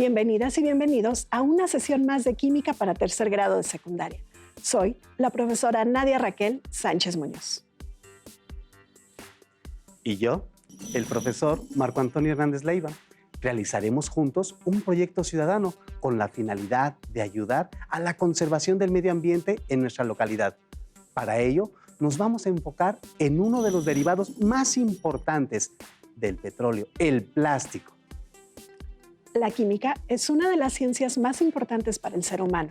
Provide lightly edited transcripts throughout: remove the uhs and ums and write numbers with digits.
Bienvenidas y bienvenidos a una sesión más de Química para tercer grado de secundaria. Soy la profesora Nadia Raquel Sánchez Muñoz. Y yo, el profesor Marco Antonio Hernández Leiva. Realizaremos juntos un proyecto ciudadano con la finalidad de ayudar a la conservación del medio ambiente en nuestra localidad. Para ello, nos vamos a enfocar en uno de los derivados más importantes del petróleo, el plástico. La química es una de las ciencias más importantes para el ser humano.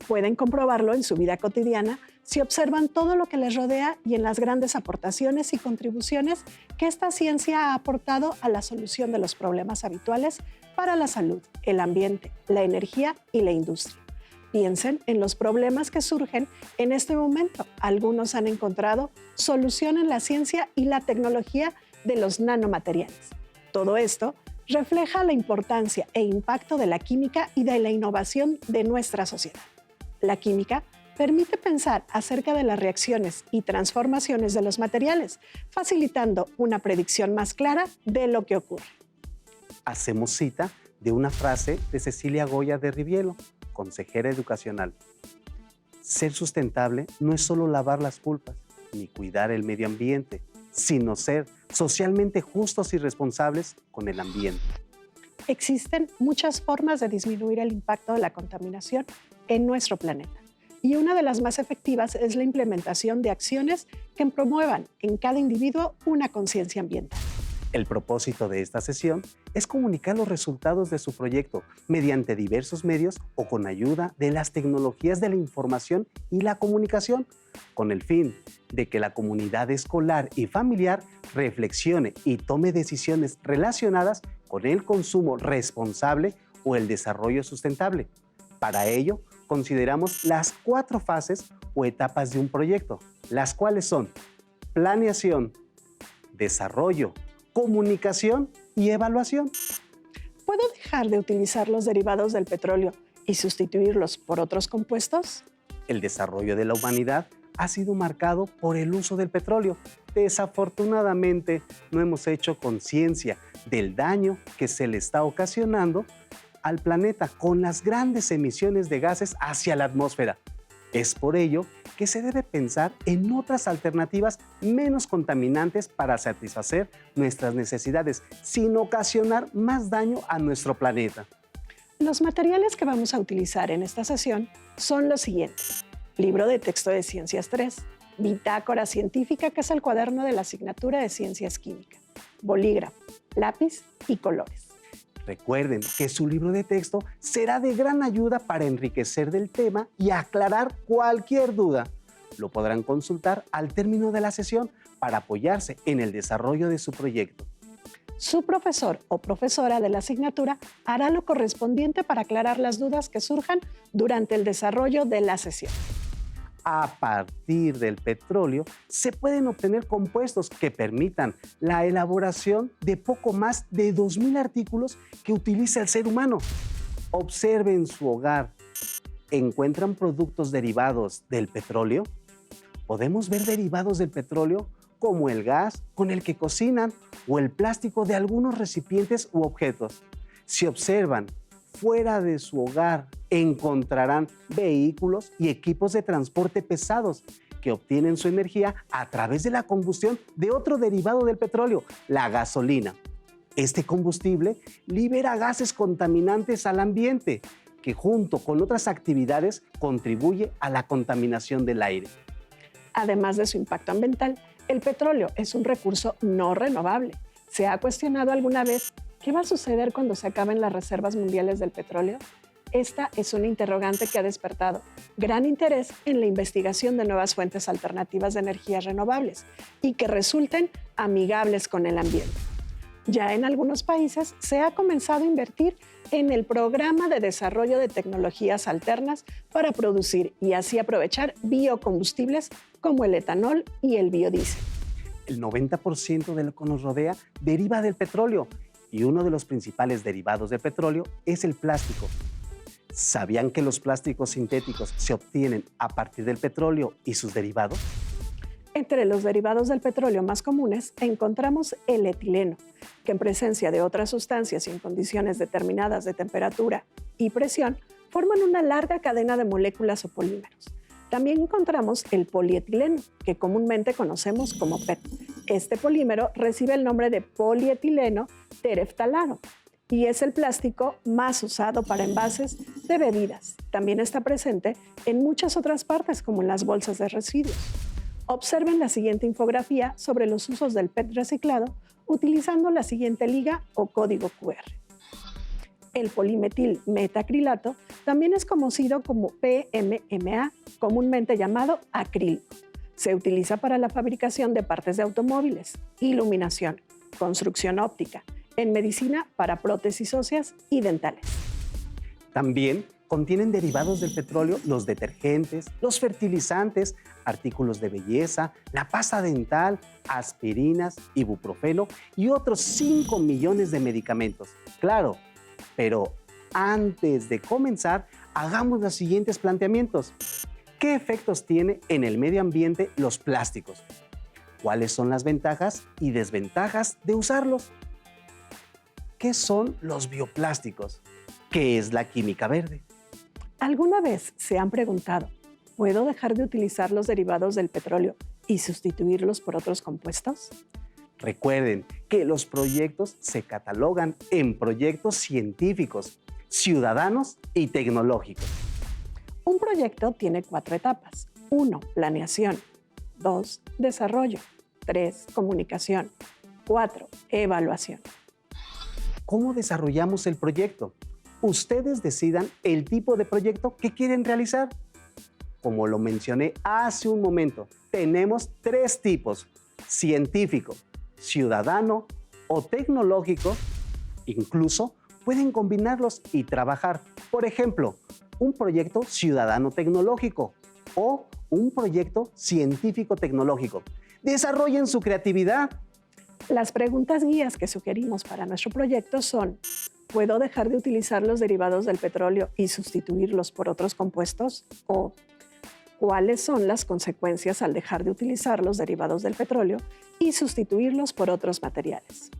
Pueden comprobarlo en su vida cotidiana si observan todo lo que les rodea y en las grandes aportaciones y contribuciones que esta ciencia ha aportado a la solución de los problemas habituales para la salud, el ambiente, la energía y la industria. Piensen en los problemas que surgen en este momento. Algunos han encontrado solución en la ciencia y la tecnología de los nanomateriales. Todo esto refleja la importancia e impacto de la química y de la innovación de nuestra sociedad. La química permite pensar acerca de las reacciones y transformaciones de los materiales, facilitando una predicción más clara de lo que ocurre. Hacemos cita de una frase de Cecilia Goya de Rivielo, consejera educacional. Ser sustentable no es solo lavar las culpas ni cuidar el medio ambiente, sino ser socialmente justos y responsables con el ambiente. Existen muchas formas de disminuir el impacto de la contaminación en nuestro planeta. Y una de las más efectivas es la implementación de acciones que promuevan en cada individuo una conciencia ambiental. El propósito de esta sesión es comunicar los resultados de su proyecto mediante diversos medios o con ayuda de las tecnologías de la información y la comunicación, con el fin de que la comunidad escolar y familiar reflexione y tome decisiones relacionadas con el consumo responsable o el desarrollo sustentable. Para ello, consideramos las 4 fases o etapas de un proyecto, las cuales son planeación, desarrollo, comunicación y evaluación. ¿Puedo dejar de utilizar los derivados del petróleo y sustituirlos por otros compuestos? El desarrollo de la humanidad ha sido marcado por el uso del petróleo. Desafortunadamente, no hemos hecho conciencia del daño que se le está ocasionando al planeta con las grandes emisiones de gases hacia la atmósfera. Es por ello que se debe pensar en otras alternativas menos contaminantes para satisfacer nuestras necesidades sin ocasionar más daño a nuestro planeta. Los materiales que vamos a utilizar en esta sesión son los siguientes. Libro de texto de Ciencias 3, bitácora científica, que es el cuaderno de la asignatura de Ciencias Químicas, bolígrafo, lápiz y colores. Recuerden que su libro de texto será de gran ayuda para enriquecer del tema y aclarar cualquier duda. Lo podrán consultar al término de la sesión para apoyarse en el desarrollo de su proyecto. Su profesor o profesora de la asignatura hará lo correspondiente para aclarar las dudas que surjan durante el desarrollo de la sesión. A partir del petróleo se pueden obtener compuestos que permitan la elaboración de poco más de 2,000 artículos que utiliza el ser humano. Observen su hogar. ¿Encuentran productos derivados del petróleo? Podemos ver derivados del petróleo como el gas con el que cocinan o el plástico de algunos recipientes u objetos. Si observan fuera de su hogar, encontrarán vehículos y equipos de transporte pesados que obtienen su energía a través de la combustión de otro derivado del petróleo, la gasolina. Este combustible libera gases contaminantes al ambiente, que junto con otras actividades contribuye a la contaminación del aire. Además de su impacto ambiental, el petróleo es un recurso no renovable. ¿Se ha cuestionado alguna vez qué va a suceder cuando se acaben las reservas mundiales del petróleo? Esta es una interrogante que ha despertado gran interés en la investigación de nuevas fuentes alternativas de energías renovables y que resulten amigables con el ambiente. Ya en algunos países se ha comenzado a invertir en el programa de desarrollo de tecnologías alternas para producir y así aprovechar biocombustibles como el etanol y el biodiesel. El 90% de lo que nos rodea deriva del petróleo y uno de los principales derivados del petróleo es el plástico. ¿Sabían que los plásticos sintéticos se obtienen a partir del petróleo y sus derivados? Entre los derivados del petróleo más comunes encontramos el etileno, que en presencia de otras sustancias y en condiciones determinadas de temperatura y presión forman una larga cadena de moléculas o polímeros. También encontramos el polietileno, que comúnmente conocemos como PET. Este polímero recibe el nombre de polietileno tereftalado y es el plástico más usado para envases de bebidas. También está presente en muchas otras partes, como en las bolsas de residuos. Observen la siguiente infografía sobre los usos del PET reciclado utilizando la siguiente liga o código QR. El polimetil metacrilato también es conocido como PMMA, comúnmente llamado acrílico. Se utiliza para la fabricación de partes de automóviles, iluminación, construcción óptica, en medicina para prótesis óseas y dentales. También contienen derivados del petróleo los detergentes, los fertilizantes, artículos de belleza, la pasta dental, aspirinas, ibuprofeno y otros 5 millones de medicamentos. Claro, pero antes de comenzar, hagamos los siguientes planteamientos. ¿Qué efectos tiene en el medio ambiente los plásticos? ¿Cuáles son las ventajas y desventajas de usarlos? ¿Qué son los bioplásticos? ¿Qué es la química verde? ¿Alguna vez se han preguntado, ¿puedo dejar de utilizar los derivados del petróleo y sustituirlos por otros compuestos? Recuerden que los proyectos se catalogan en proyectos científicos, ciudadanos y tecnológicos. Un proyecto tiene 4 etapas. 1. Planeación. 2. Desarrollo. 3. Comunicación. 4. Evaluación. ¿Cómo desarrollamos el proyecto? Ustedes decidan el tipo de proyecto que quieren realizar. Como lo mencioné hace un momento, tenemos 3 tipos: científico, ciudadano o tecnológico. Incluso pueden combinarlos y trabajar. Por ejemplo, un proyecto ciudadano tecnológico o un proyecto científico tecnológico. Desarrollen su creatividad. Las preguntas guías que sugerimos para nuestro proyecto son: ¿puedo dejar de utilizar los derivados del petróleo y sustituirlos por otros compuestos? ¿O cuáles son las consecuencias al dejar de utilizar los derivados del petróleo y sustituirlos por otros materiales?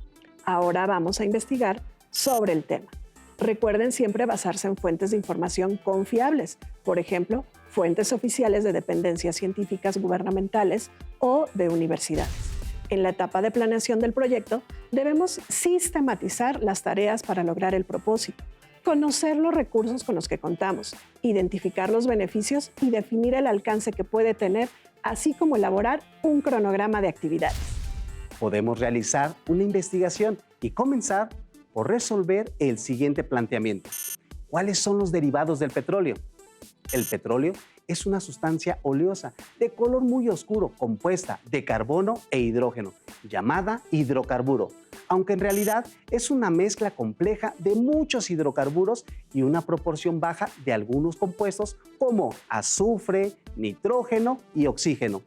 Ahora vamos a investigar sobre el tema. Recuerden siempre basarse en fuentes de información confiables, por ejemplo, fuentes oficiales de dependencias científicas gubernamentales o de universidades. En la etapa de planeación del proyecto, debemos sistematizar las tareas para lograr el propósito, conocer los recursos con los que contamos, identificar los beneficios y definir el alcance que puede tener, así como elaborar un cronograma de actividades. Podemos realizar una investigación y comenzar por resolver el siguiente planteamiento. ¿Cuáles son los derivados del petróleo? El petróleo es una sustancia oleosa de color muy oscuro compuesta de carbono e hidrógeno, llamada hidrocarburo, aunque en realidad es una mezcla compleja de muchos hidrocarburos y una proporción baja de algunos compuestos como azufre, nitrógeno y oxígeno.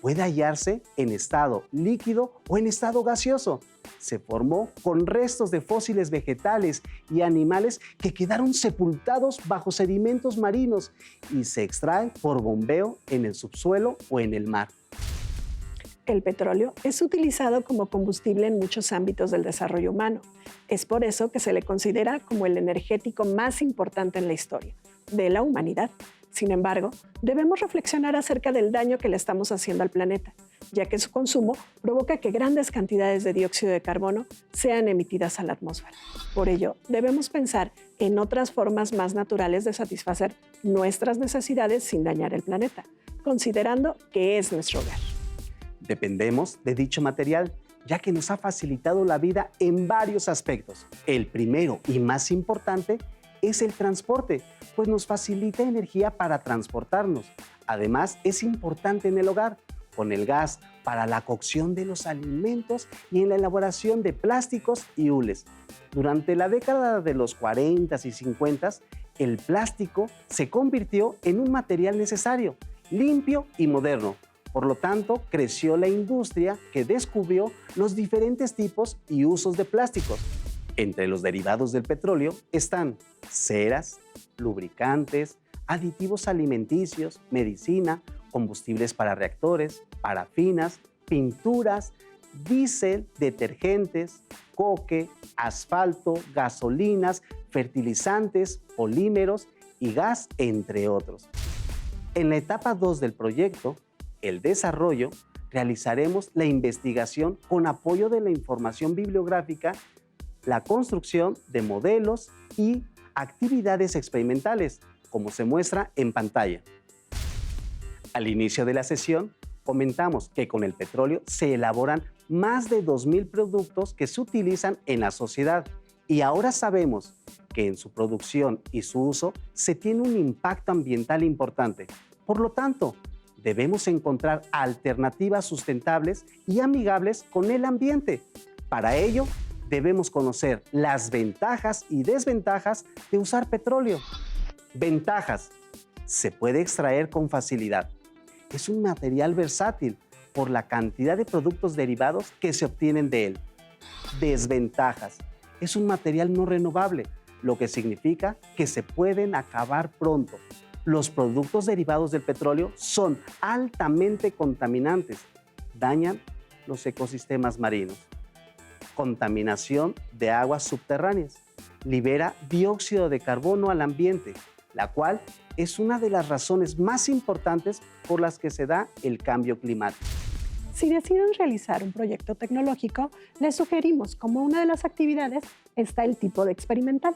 Puede hallarse en estado líquido o en estado gaseoso. Se formó con restos de fósiles vegetales y animales que quedaron sepultados bajo sedimentos marinos y se extrae por bombeo en el subsuelo o en el mar. El petróleo es utilizado como combustible en muchos ámbitos del desarrollo humano. Es por eso que se le considera como el energético más importante en la historia de la humanidad. Sin embargo, debemos reflexionar acerca del daño que le estamos haciendo al planeta, ya que su consumo provoca que grandes cantidades de dióxido de carbono sean emitidas a la atmósfera. Por ello, debemos pensar en otras formas más naturales de satisfacer nuestras necesidades sin dañar el planeta, considerando que es nuestro hogar. Dependemos de dicho material, ya que nos ha facilitado la vida en varios aspectos. El primero y más importante es el transporte, pues nos facilita energía para transportarnos. Además, es importante en el hogar, con el gas para la cocción de los alimentos y en la elaboración de plásticos y hules. Durante la década de los 40 y 50, el plástico se convirtió en un material necesario, limpio y moderno. Por lo tanto, creció la industria que descubrió los diferentes tipos y usos de plásticos. Entre los derivados del petróleo están ceras, lubricantes, aditivos alimenticios, medicina, combustibles para reactores, parafinas, pinturas, diésel, detergentes, coque, asfalto, gasolinas, fertilizantes, polímeros y gas, entre otros. En la etapa 2 del proyecto, el desarrollo, realizaremos la investigación con apoyo de la información bibliográfica, la construcción de modelos y actividades experimentales, como se muestra en pantalla. Al inicio de la sesión, comentamos que con el petróleo se elaboran más de 2.000 productos que se utilizan en la sociedad y ahora sabemos que en su producción y su uso se tiene un impacto ambiental importante. Por lo tanto, debemos encontrar alternativas sustentables y amigables con el ambiente. Para ello, debemos conocer las ventajas y desventajas de usar petróleo. Ventajas: se puede extraer con facilidad. Es un material versátil por la cantidad de productos derivados que se obtienen de él. Desventajas: es un material no renovable, lo que significa que se pueden acabar pronto. Los productos derivados del petróleo son altamente contaminantes, dañan los ecosistemas marinos. Contaminación de aguas subterráneas: libera dióxido de carbono al ambiente, la cual es una de las razones más importantes por las que se da el cambio climático. Si deciden realizar un proyecto tecnológico, les sugerimos como una de las actividades está el tipo de experimental.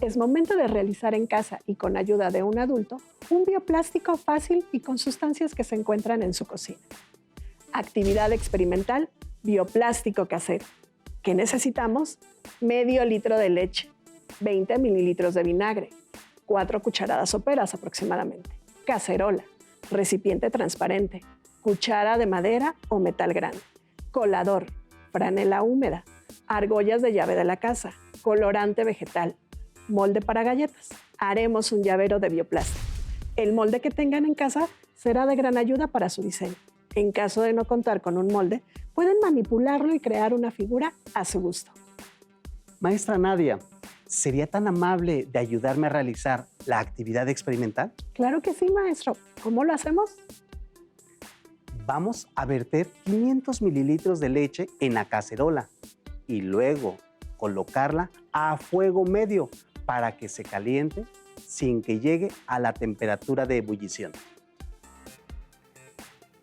Es momento de realizar en casa y con ayuda de un adulto un bioplástico fácil y con sustancias que se encuentran en su cocina. Actividad experimental, bioplástico casero. ¿Qué necesitamos? Medio litro de leche, 20 mililitros de vinagre, 4 cucharadas soperas aproximadamente, cacerola, recipiente transparente, cuchara de madera o metal grande, colador, franela húmeda, argollas de llave de la casa, colorante vegetal, molde para galletas. Haremos un llavero de bioplástico. El molde que tengan en casa será de gran ayuda para su diseño. En caso de no contar con un molde, pueden manipularlo y crear una figura a su gusto. Maestra Nadia, ¿sería tan amable de ayudarme a realizar la actividad experimental? Claro que sí, maestro. ¿Cómo lo hacemos? Vamos a verter 500 mililitros de leche en la cacerola y luego colocarla a fuego medio para que se caliente sin que llegue a la temperatura de ebullición.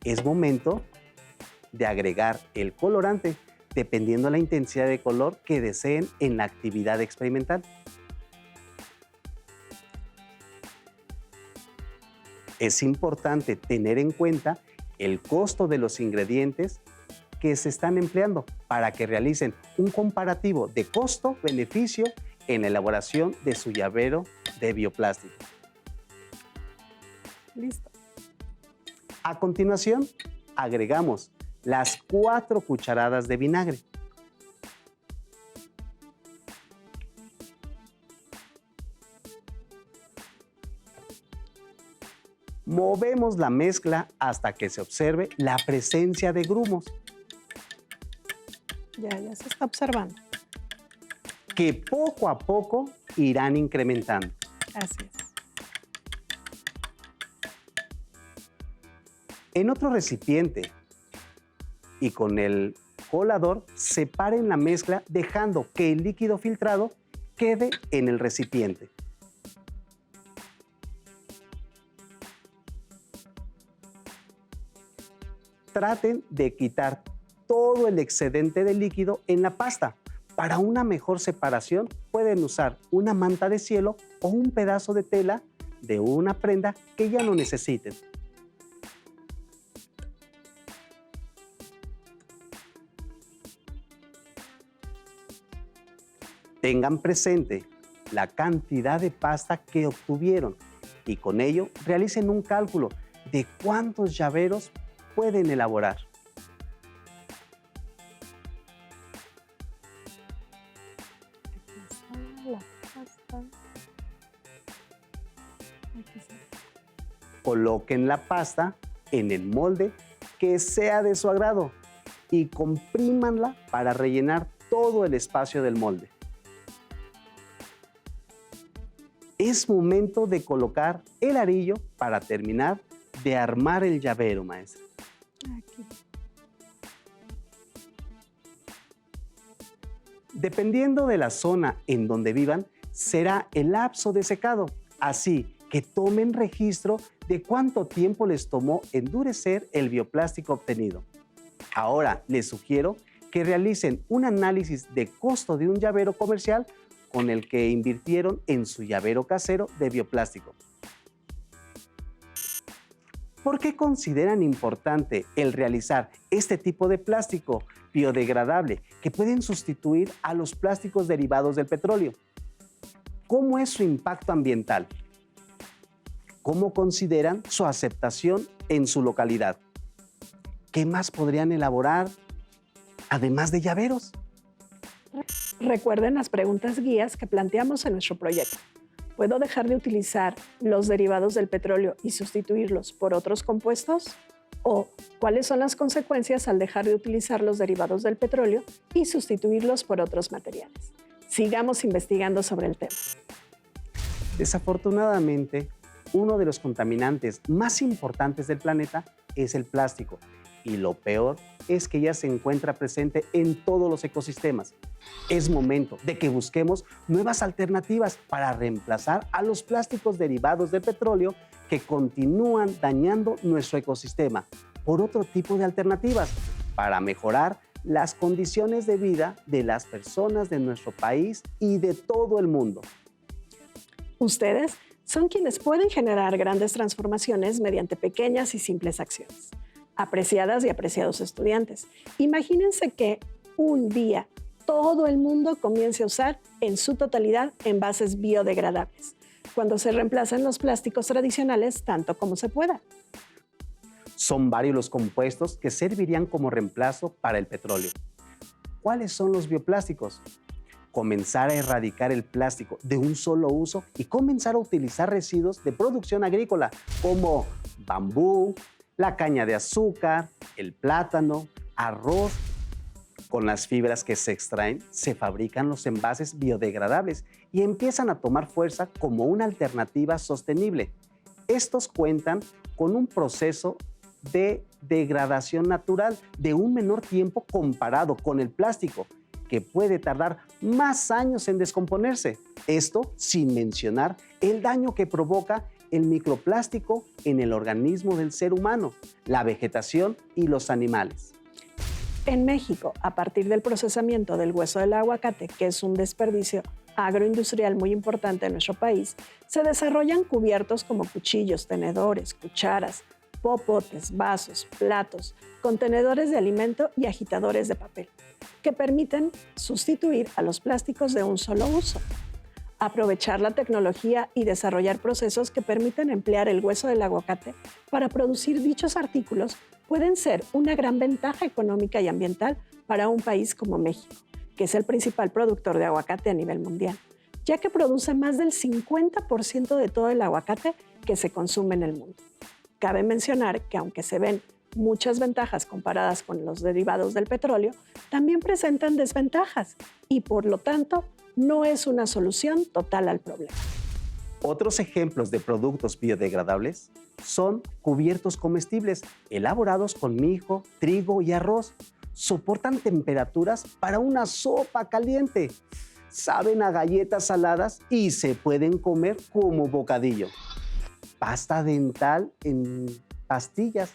Es momento de agregar el colorante, dependiendo la intensidad de color que deseen en la actividad experimental. Es importante tener en cuenta el costo de los ingredientes que se están empleando para que realicen un comparativo de costo-beneficio en la elaboración de su llavero de bioplástico. Listo. A continuación, agregamos las 4 cucharadas de vinagre. Movemos la mezcla hasta que se observe la presencia de grumos, Ya se está observando. que poco a poco irán incrementando. Así es. En otro recipiente y con el colador, separen la mezcla dejando que el líquido filtrado quede en el recipiente. Traten de quitar todo el excedente de líquido en la pasta. Para una mejor separación, pueden usar una manta de cielo o un pedazo de tela de una prenda que ya no necesiten. Tengan presente la cantidad de pasta que obtuvieron y con ello realicen un cálculo de cuántos llaveros pueden elaborar. Coloquen la pasta en el molde que sea de su agrado y comprímanla para rellenar todo el espacio del molde. Es momento de colocar el arillo para terminar de armar el llavero, maestra? Aquí. Dependiendo de la zona en donde vivan, será el lapso de secado. Así que tomen registro de cuánto tiempo les tomó endurecer el bioplástico obtenido. Ahora les sugiero que realicen un análisis de costo de un llavero comercial con el que invirtieron en su llavero casero de bioplástico. ¿Por qué consideran importante el realizar este tipo de plástico biodegradable que pueden sustituir a los plásticos derivados del petróleo? ¿Cómo es su impacto ambiental? ¿Cómo consideran su aceptación en su localidad? ¿Qué más podrían elaborar además de llaveros? Recuerden las preguntas guías que planteamos en nuestro proyecto. ¿Puedo dejar de utilizar los derivados del petróleo y sustituirlos por otros compuestos? ¿O cuáles son las consecuencias al dejar de utilizar los derivados del petróleo y sustituirlos por otros materiales? Sigamos investigando sobre el tema. Desafortunadamente, uno de los contaminantes más importantes del planeta es el plástico. Y lo peor es que ya se encuentra presente en todos los ecosistemas. Es momento de que busquemos nuevas alternativas para reemplazar a los plásticos derivados del petróleo que continúan dañando nuestro ecosistema por otro tipo de alternativas para mejorar las condiciones de vida de las personas de nuestro país y de todo el mundo. Ustedes son quienes pueden generar grandes transformaciones mediante pequeñas y simples acciones. Apreciadas y apreciados estudiantes, imagínense que un día todo el mundo comience a usar en su totalidad envases biodegradables, cuando se reemplacen los plásticos tradicionales tanto como se pueda. Son varios los compuestos que servirían como reemplazo para el petróleo. ¿Cuáles son los bioplásticos? Comenzar a erradicar el plástico de un solo uso y comenzar a utilizar residuos de producción agrícola como bambú, la caña de azúcar, el plátano, arroz. Con las fibras que se extraen, se fabrican los envases biodegradables y empiezan a tomar fuerza como una alternativa sostenible. Estos cuentan con un proceso de degradación natural de un menor tiempo comparado con el plástico, que puede tardar más años en descomponerse. Esto sin mencionar el daño que provoca el microplástico en el organismo del ser humano, la vegetación y los animales. En México, a partir del procesamiento del hueso del aguacate, que es un desperdicio agroindustrial muy importante en nuestro país, se desarrollan cubiertos como cuchillos, tenedores, cucharas, popotes, vasos, platos, contenedores de alimento y agitadores de papel, que permiten sustituir a los plásticos de un solo uso. Aprovechar la tecnología y desarrollar procesos que permiten emplear el hueso del aguacate para producir dichos artículos pueden ser una gran ventaja económica y ambiental para un país como México, que es el principal productor de aguacate a nivel mundial, ya que produce más del 50% de todo el aguacate que se consume en el mundo. Cabe mencionar que aunque se ven muchas ventajas comparadas con los derivados del petróleo, también presentan desventajas y por lo tanto no es una solución total al problema. Otros ejemplos de productos biodegradables son cubiertos comestibles elaborados con mijo, trigo y arroz. Soportan temperaturas para una sopa caliente. Saben a galletas saladas y se pueden comer como bocadillo. Pasta dental en pastillas.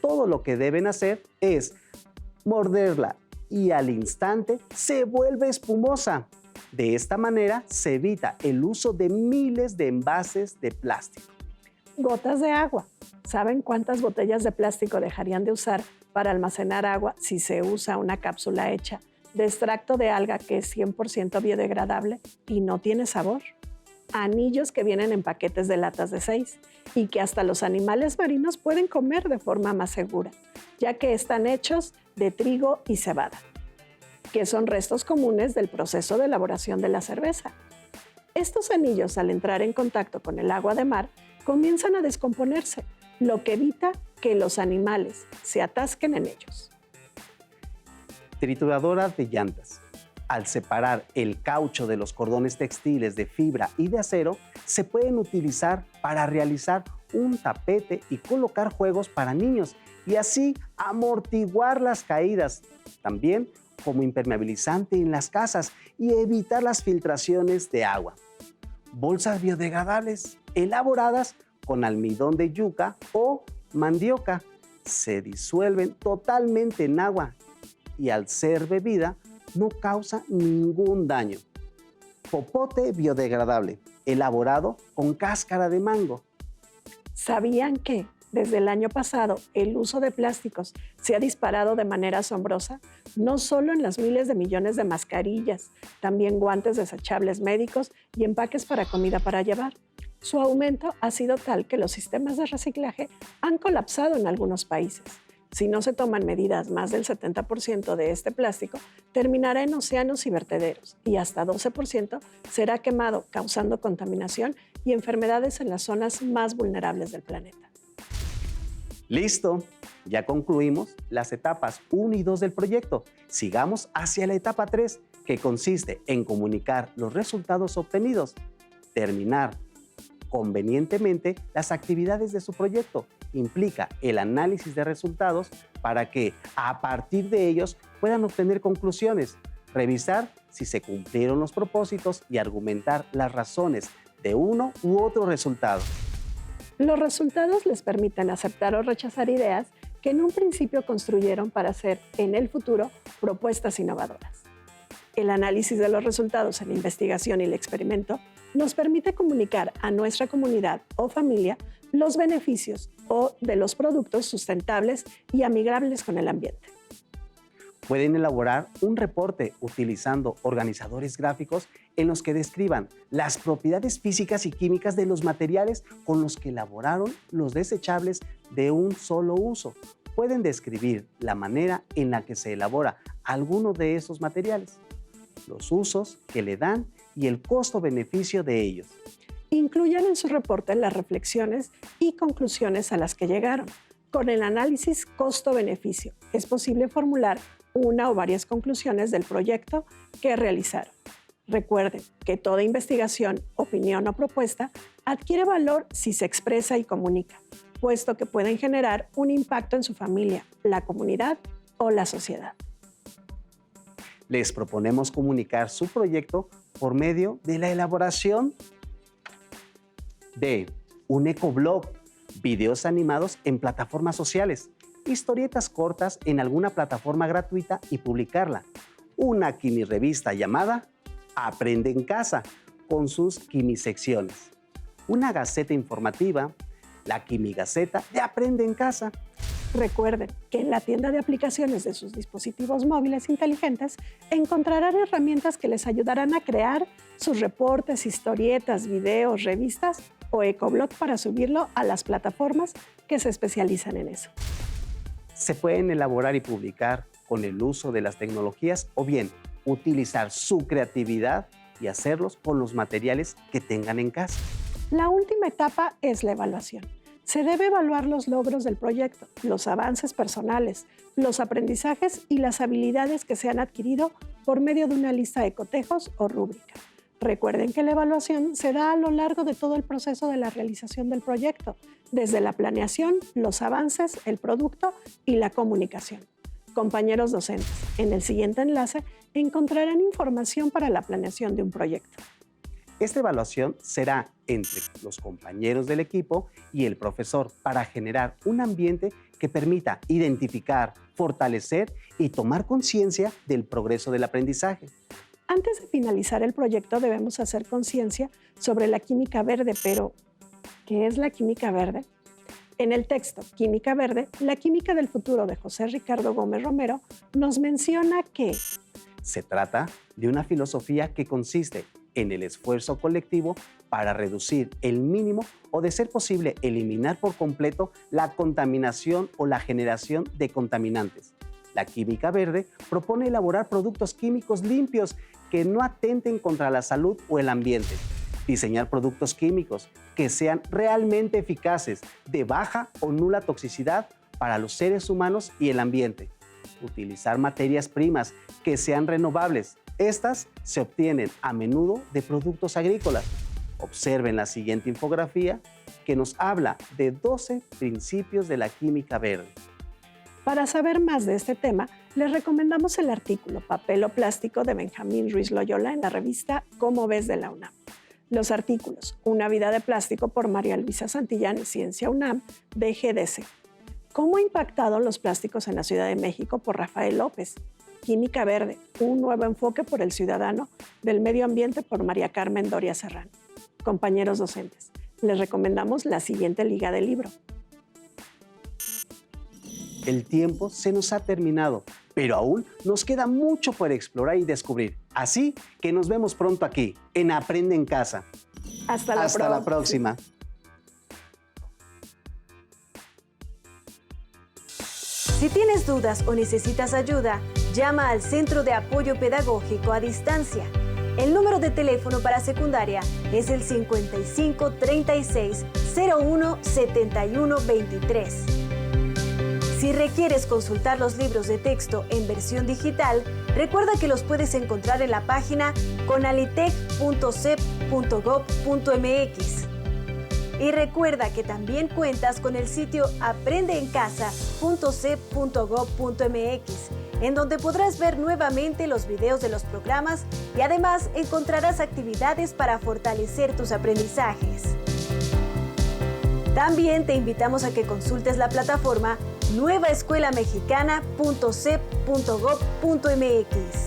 Todo lo que deben hacer es morderla y al instante se vuelve espumosa. De esta manera se evita el uso de miles de envases de plástico. Gotas de agua. ¿Saben cuántas botellas de plástico dejarían de usar para almacenar agua si se usa una cápsula hecha de extracto de alga que es 100% biodegradable y no tiene sabor? Anillos que vienen en paquetes de latas de 6 y que hasta los animales marinos pueden comer de forma más segura, ya que están hechos de trigo y cebada, que son restos comunes del proceso de elaboración de la cerveza. Estos anillos, al entrar en contacto con el agua de mar, comienzan a descomponerse, lo que evita que los animales se atasquen en ellos. Trituradora de llantas. Al separar el caucho de los cordones textiles de fibra y de acero, se pueden utilizar para realizar un tapete y colocar juegos para niños y así amortiguar las caídas. También como impermeabilizante en las casas y evitar las filtraciones de agua. Bolsas biodegradables elaboradas con almidón de yuca o mandioca. Se disuelven totalmente en agua y al ser bebida no causa ningún daño. Popote biodegradable elaborado con cáscara de mango. ¿Sabían que desde el año pasado el uso de plásticos se ha disparado de manera asombrosa? No solo en las miles de millones de mascarillas, también guantes desechables médicos y empaques para comida para llevar. Su aumento ha sido tal que los sistemas de reciclaje han colapsado en algunos países. Si no se toman medidas, más del 70% de este plástico terminará en océanos y vertederos y hasta 12% será quemado, causando contaminación y enfermedades en las zonas más vulnerables del planeta. Listo, ya concluimos las etapas 1 y 2 del proyecto. Sigamos hacia la etapa 3, que consiste en comunicar los resultados obtenidos, terminar convenientemente las actividades de su proyecto. Implica el análisis de resultados para que a partir de ellos puedan obtener conclusiones, revisar si se cumplieron los propósitos y argumentar las razones de uno u otro resultado. Los resultados les permiten aceptar o rechazar ideas que en un principio construyeron para hacer en el futuro propuestas innovadoras. El análisis de los resultados en la investigación y el experimento nos permite comunicar a nuestra comunidad o familia los beneficios de los productos sustentables y amigables con el ambiente. Pueden elaborar un reporte utilizando organizadores gráficos en los que describan las propiedades físicas y químicas de los materiales con los que elaboraron los desechables de un solo uso. Pueden describir la manera en la que se elabora alguno de esos materiales, los usos que le dan y el costo-beneficio de ellos. Incluyan en su reporte las reflexiones y conclusiones a las que llegaron. Con el análisis costo-beneficio es posible formular una o varias conclusiones del proyecto que realizaron. Recuerden que toda investigación, opinión o propuesta adquiere valor si se expresa y comunica, puesto que pueden generar un impacto en su familia, la comunidad o la sociedad. Les proponemos comunicar su proyecto por medio de la elaboración de un ecoblog, videos animados en plataformas sociales, historietas cortas en alguna plataforma gratuita y publicarla, una quimirrevista llamada Aprende en Casa con sus quimisecciones, una gaceta informativa, la Quimigaceta de Aprende en Casa. Recuerden que en la tienda de aplicaciones de sus dispositivos móviles inteligentes encontrarán herramientas que les ayudarán a crear sus reportes, historietas, videos, revistas o ecoblog para subirlo a las plataformas que se especializan en eso. Se pueden elaborar y publicar con el uso de las tecnologías o bien utilizar su creatividad y hacerlos con los materiales que tengan en casa. La última etapa es la evaluación. Se debe evaluar los logros del proyecto, los avances personales, los aprendizajes y las habilidades que se han adquirido por medio de una lista de cotejos o rúbrica. Recuerden que la evaluación se da a lo largo de todo el proceso de la realización del proyecto, desde la planeación, los avances, el producto y la comunicación. Compañeros docentes, en el siguiente enlace encontrarán información para la planeación de un proyecto. Esta evaluación será entre los compañeros del equipo y el profesor para generar un ambiente que permita identificar, fortalecer y tomar conciencia del progreso del aprendizaje. Antes de finalizar el proyecto debemos hacer conciencia sobre la química verde, pero ¿qué es la química verde? En el texto Química Verde, la química del futuro de José Ricardo Gómez Romero nos menciona que se trata de una filosofía que consiste en el esfuerzo colectivo para reducir el mínimo o, de ser posible, eliminar por completo la contaminación o la generación de contaminantes. La química verde propone elaborar productos químicos limpios que no atenten contra la salud o el ambiente. Diseñar productos químicos que sean realmente eficaces, de baja o nula toxicidad para los seres humanos y el ambiente. Utilizar materias primas que sean renovables. Estas se obtienen a menudo de productos agrícolas. Observen la siguiente infografía que nos habla de 12 principios de la química verde. Para saber más de este tema, les recomendamos el artículo Papel o Plástico de Benjamín Ruiz Loyola en la revista Cómo ves de la UNAM. Los artículos Una vida de plástico por María Luisa Santillán y Ciencia UNAM de GDC. ¿Cómo ha impactado los plásticos en la Ciudad de México por Rafael López? Química verde, un nuevo enfoque por el ciudadano del medio ambiente por María Carmen Doria Serrano. Compañeros docentes, les recomendamos la siguiente liga de libro. El tiempo se nos ha terminado, pero aún nos queda mucho por explorar y descubrir. Así que nos vemos pronto aquí, en Aprende en Casa. Hasta la próxima. Si tienes dudas o necesitas ayuda, llama al Centro de Apoyo Pedagógico a Distancia. El número de teléfono para secundaria es el 55 36 01 71 23. Si requieres consultar los libros de texto en versión digital, recuerda que los puedes encontrar en la página conalitec.cep.gov.mx. Y recuerda que también cuentas con el sitio aprendeencasa.cep.gov.mx, en donde podrás ver nuevamente los videos de los programas y además encontrarás actividades para fortalecer tus aprendizajes. También te invitamos a que consultes la plataforma nuevaescuelamexicana.cep.gov.mx.